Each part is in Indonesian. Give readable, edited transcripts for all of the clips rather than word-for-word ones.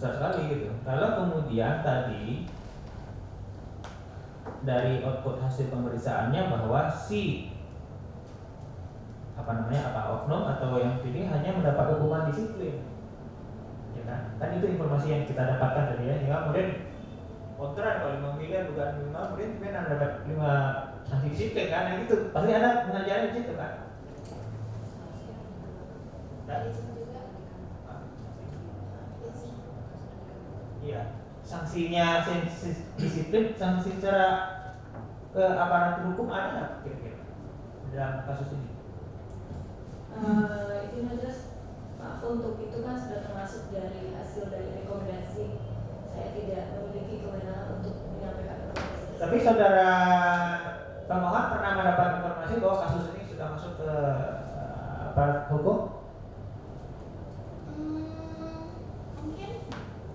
besar sekali gitu. Kalau kemudian tadi dari output hasil pemeriksaannya bahwa si oknum atau yang pilih hanya mendapat hukuman disiplin, ya kan itu informasi yang kita dapatkan tadi ya. Hingga kemudian kontra kalau 5 miliar dugaan 5, kemudian pimpinan dapat 5 sanksi disiplin kan, yang itu pasti ada pengajaran di situ kan. Iya, sanksinya disiplin, sanksi secara aparatur hukum ada nggak kira-kira dalam kasus ini? Itu jelas, maaf untuk itu kan sudah termasuk dari hasil dari rekomendasi. Saya tidak memiliki kewenangan untuk menyampaikan informasi. Tapi saudara pemohon pernah mendapat informasi bahwa kasus ini sudah masuk ke aparat hukum?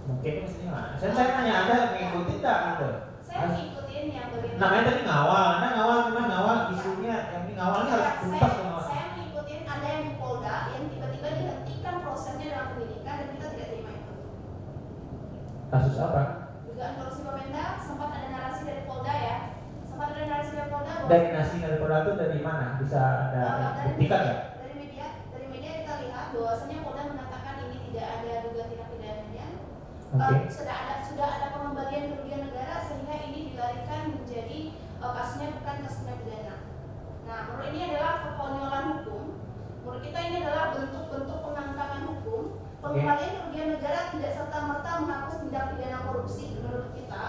Mungkin maksudnya mana? Saya tanya Anda mengikuti tak gitu? Saya ngikutin yang bagaimana. Namanya tadi ngawal, Anda ngawal isunya, yang ini ngawalnya harus tuntas dong. Saya ngikutin ada yang di Polda yang tiba-tiba dihentikan prosesnya dalam penyidikan dan kita tidak terima itu. Kasus apa? Dugaan korupsi Bapenda, sempat ada narasi dari Polda ya. Sempat ada narasi dari Polda. Dari narasi dari Polda itu dari mana? Bisa ada buktikan ya? Dari media kita lihat bahwasanya Polda mengatakan ini tidak ada dugaan tindak pidananya. Okay. Sudah ada pengembalian kerugian negara sehingga ini dilarikan menjadi kasusnya bukan kasus tindak pidana. Nah, menurut ini adalah kekonyolan hukum. Menurut kita ini adalah bentuk-bentuk pengangkangan hukum. Pengembalian kerugian negara tidak serta-merta menghapus tindak pidana korupsi menurut kita,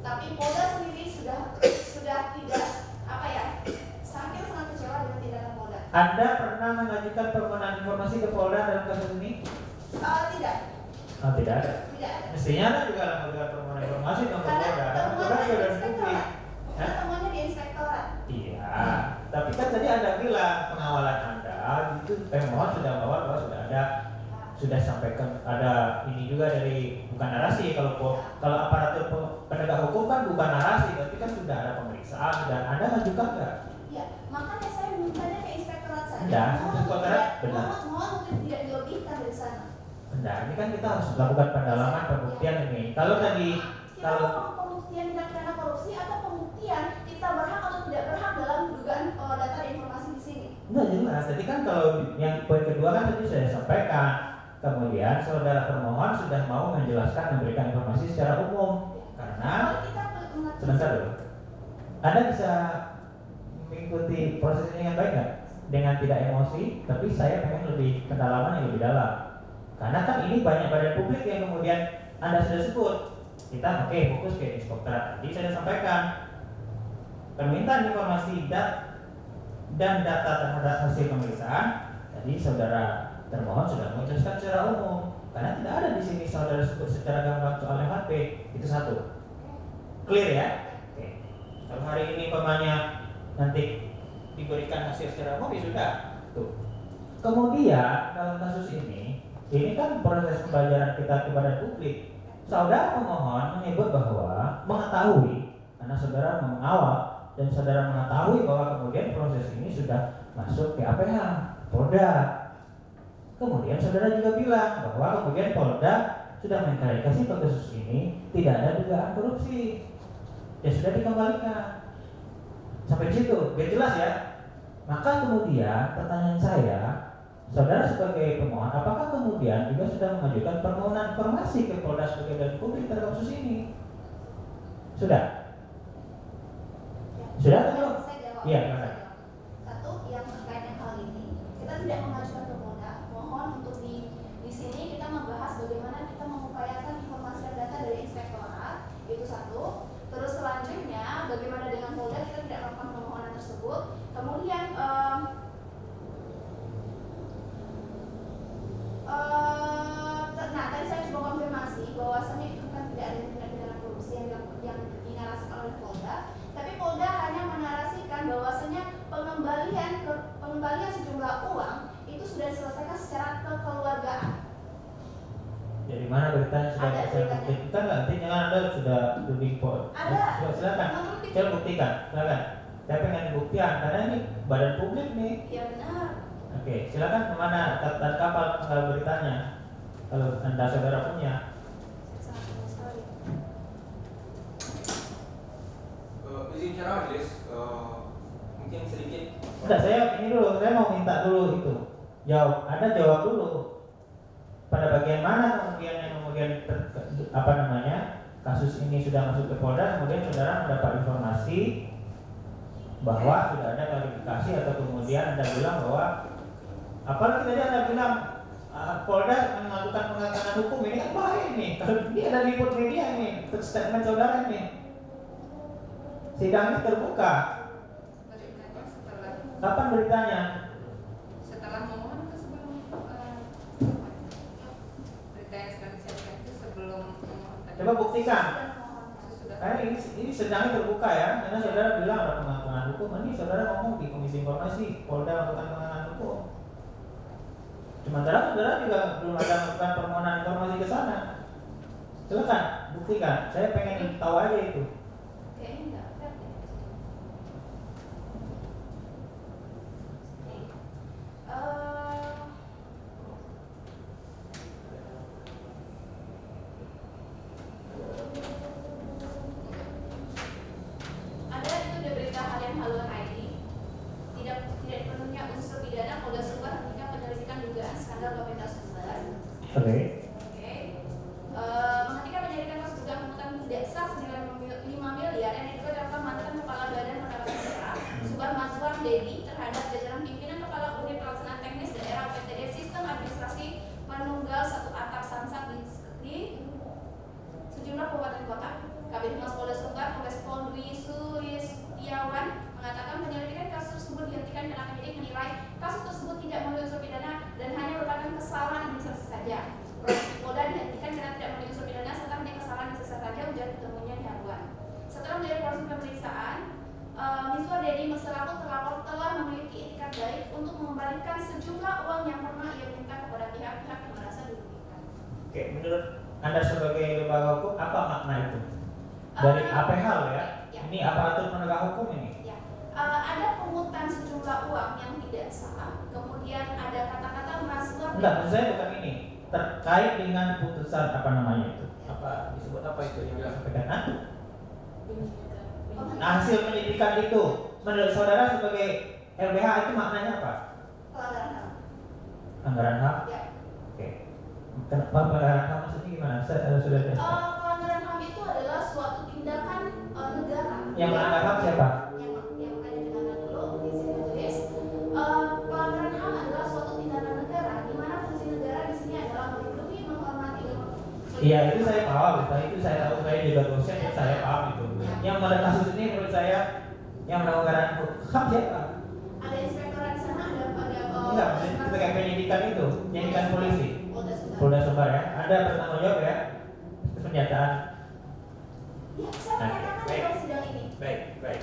tapi Polda sendiri sudah tidak sangat kecewa dengan tindakan Polda. Anda pernah mengajukan permohonan informasi ke Polda dalam kasus ini? Tidak. Oh, tidak ada. Tidak ada. Mestinya Anda juga mengajukan permohonan informasi ke Polda. Temuannya di dan inspektorat. Temuannya di inspektorat. Iya, tapi kan tadi Anda bilang pengawalan Anda itu pemohon sudah mengawal bahwa sudah sampaikan ada ini juga dari bukan narasi. Kalau aparatur penegak hukum kan bukan narasi, tapi kan sudah ada pemeriksaan dan Anda ngajukan nggak? Ya, makanya saya mintanya ke inspektorat saja. Enggak, inspektorat benar. Mohon mungkin tidak dilebihkan dari sana. Enggak, ini kan kita harus melakukan pendalaman pembuktian ini. Kalau pembuktian tindak pidana korupsi atau pembuktian kita berhak atau tidak berhak dalam dugaan data dan informasi di sini. Enggak jelas. Jadi kan kalau yang poin kedua kan tadi saya sampaikan. Kemudian saudara termohon sudah mau menjelaskan memberikan informasi secara umum. Karena sebentar dulu. Anda bisa mengikuti proses ini dengan baik nggak? Dengan tidak emosi, tapi saya pengen lebih pendalaman yang lebih dalam. Karena kan ini banyak badan publik yang kemudian Anda sudah sebut. Kita fokus ke inspektorat. Tadi saya sampaikan permintaan informasi dan data terhadap hasil pemeriksaan. Tadi saudara termohon sudah menjelaskan secara umum. Karena tidak ada di sini saudara sebut secara gamblang soal MHP. Itu satu. Clear ya? Oke. Kalau hari ini nanti diberikan hasil secara umum ya sudah. Tuh. Kemudian dalam kasus ini kan proses pembelajaran kita kepada publik. Saudara pemohon menyebut bahwa mengetahui, karena saudara mengawal dan saudara mengetahui bahwa kemudian proses ini sudah masuk ke APH, Polda. Kemudian saudara juga bilang bahwa kemudian Polda sudah mengklarifikasi kasus ini tidak ada dugaan korupsi. Ya sudah dikembalikan. Sampai di situ, biar jelas ya. Maka kemudian pertanyaan saya, saudara sebagai pemohon, apakah kemudian juga sudah mengajukan permohonan informasi ke Polda sebagai badan publik terhadap kasus ini? Sudah? Sudah atau belum? Saya jawab. Iya. Satu, yang terkait dengan hal ini, kita tidak mengajukan ke Polda. Mohon untuk di sini kita membahas bagaimana kita mengupayakan informasi dan data dari inspektorat. Itu satu. Terus selanjutnya, bagaimana dengan Polda, kita tidak melakukan permohonan tersebut. Kemudian tadi saya coba konfirmasi bahwasannya itu bukan tidak ada tindak pidana korupsi yang dinarasikan oleh Polda, tapi Polda hanya menarasikan bahwasannya pengembalian sejumlah uang itu sudah diselesaikan secara kekeluargaan. Jadi mana beritanya sudah Ada saya buktikan nggak? Nanti jangan Anda sudah lebih Ada. Silakan. Saya buktikan, silakan. Saya pengen buktian karena ini badan publik nih. Iya benar. Oke, silakan kemana dan kapal beritanya kalau Anda saudara punya. Jawab, Anda jawab dulu. Pada bagian mana kemudian kasus ini sudah masuk ke Polda, kemudian saudara mendapat informasi bahwa sudah ada klarifikasi atau kemudian Anda bilang bahwa apalagi tadi Anda bilang Polda melakukan pengangkatan hukum, ini kan bahaya nih. Kalau ini ada liput media nih, statement saudara ini. Sidangnya terbuka. Beritanya setelah Kapan beritanya? memohon ke sebelum berita yang sedang disiapkan itu sebelum memohon tadi. Coba buktikan. Sesudah Karena ini sedangnya terbuka ya, karena saudara bilang ada pengakuan hukum, ini saudara ngomong di Komisi Informasi, Polda melakukan pengakuan hukum. Sementara saudara juga belum ada melakukan permohonan informasi ke sana. Silakan buktikan, saya pengen tahu aja itu. Kayaknya nggak fair deh. Nih, ada itu di berita harian Haluan ID. Tidak dipenuhinya unsur pidana Polda Sumbar ketika penyelidikan dugaan skandal Bapenda Sumbar. Oke. Oke. Menghentikan penyelidikan kasus dugaan penghutan tidak sah senilai 5 miliar yang diduga dilakukan mantan Kepala Badan Pendapatan Daerah Subar Mazwar Dedi terhadap jajaran pimpinan Kepala Unit Pelaksanaan Teknis Daerah PTD Sistem Administrasi Penunggal Satu Atap Samsat di sejumlah kabupaten kota. Kabid Humas Polda Sumbar, Kombes Pol Dwi Sulistiawan mengatakan penyelidikan kasus tersebut dihentikan karena penyidik menilai kasus tersebut tidak memenuhi unsur pidana dan hanya merupakan kesalahan administrasi saja. Proses Polda dihentikan karena tidak memenuhi unsur pidana serta hanya kesalahan administrasi saja, ujar ketemunya di Haluan. Setelah menjadi proses pemeriksaan, Miswar Dedi selaku terlapor telah memiliki itikat baik untuk mengembalikan sejumlah uang yang pernah ia minta kepada pihak-pihak yang merasa dirugikan. Oke, menurut Anda sebagai lembaga hukum apa makna itu? Dari APH ya? Ya. Ini aparatur penegak hukum ini? Ya. Ada pungutan sejumlah uang yang tidak sah, kemudian ada kata-kata merasuah. Enggak, maksud saya bukan ini. Terkait dengan putusan apa namanya itu? Apa disebut apa itu yang disampaikan? Nah, hasil penyidikan itu menurut saudara sebagai LBH itu maknanya apa? Pelanggaran HAM. Anggaran HAM? Ya. Oke. Kenapa pelanggaran HAM maksudnya gimana? Saya sudah jelaskan. Pelanggaran HAM itu adalah suatu tindakan negara. Yang melanggar HAM siapa? Yang makanya dengarkan dulu di sini tulis. Pelanggaran HAM adalah suatu tindakan negara di mana fungsi negara di sini adalah melindungi, menghormati, Iya, itu saya paham. Itu saya tahu, saya juga dosen, saya paham itu. Yang pada kasus ini menurut saya yang melanggar HAM siapa? Ada inspektorat di sana, ada Enggak, maksudnya ketika penyidikan itu, penyidikan polisi. Polda Sumbar. Polda Sumbar ya. Ada bertanggung jawab ya. Pernyataan. Ya, saya katakan dalam sidang ini. Baik.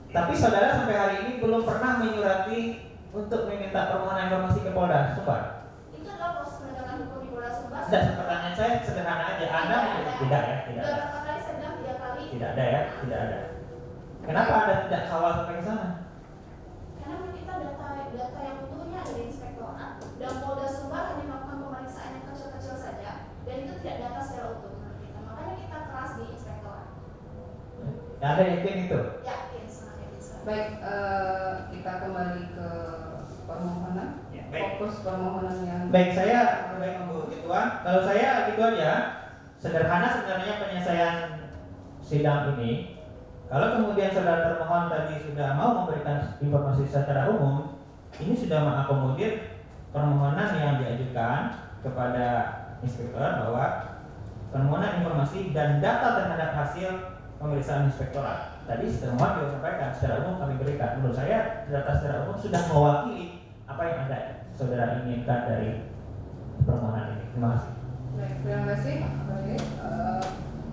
Tapi saudara sampai hari ini belum pernah menyurati untuk meminta permohonan informasi ke Polda Sumbar. Itu adalah proses penegakan hukum di Polda Sumbar. Tidak, pertanyaan saya sederhana aja. Anda tidak ya, tidak ada. Berapa kali saya bilang 3 kali. Tidak ada ya, tidak ada. Kenapa Anda tidak kawal sampai ke sana? Karena kita data yang utuhnya ada di inspektorat dan Polda Sumbar hanya melakukan pemeriksaan yang kecil-kecil saja dan itu tidak data secara utuh menurut kita. Makanya kita keras di inspektorat. Anda yakin itu? Yakin, sangat yakin. baik, kita kembali ke permohonan. Ya, baik. Fokus permohonan yang Baik, Bu Ketua. Kalau saya gitu aja, sederhana sebenarnya penyelesaian sidang ini. Kalau kemudian saudara termohon tadi sudah mau memberikan informasi secara umum, ini sudah mengakomodir permohonan yang diajukan kepada inspektorat bahwa permohonan informasi dan data terhadap hasil pemeriksaan inspektorat. Tadi termohon juga sampaikan secara umum kami berikan. Menurut saya data secara umum sudah mewakili apa yang Anda saudara inginkan dari permohonan ini. Terima kasih. Baik, terima kasih. Baik,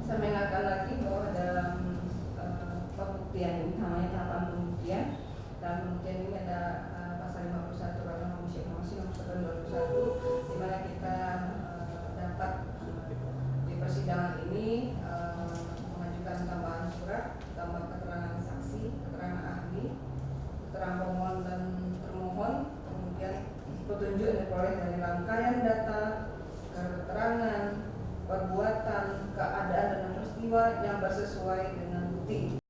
saya mengingatkan lagi bahwa dalam pembuktian ini namanya tahapan pembuktian dan pembuktian ini ada pasal 51 Undang-Undang Komisi Informasi Nomor 1 2001 di mana kita dapat di persidangan ini mengajukan tambahan surat, tambah keterangan saksi, keterangan ahli, keterangan pemohon dan termohon, kemudian petunjuk yang diperoleh dari rangkaian data, keterangan, perbuatan, keadaan dan peristiwa yang bersesuai dengan bukti.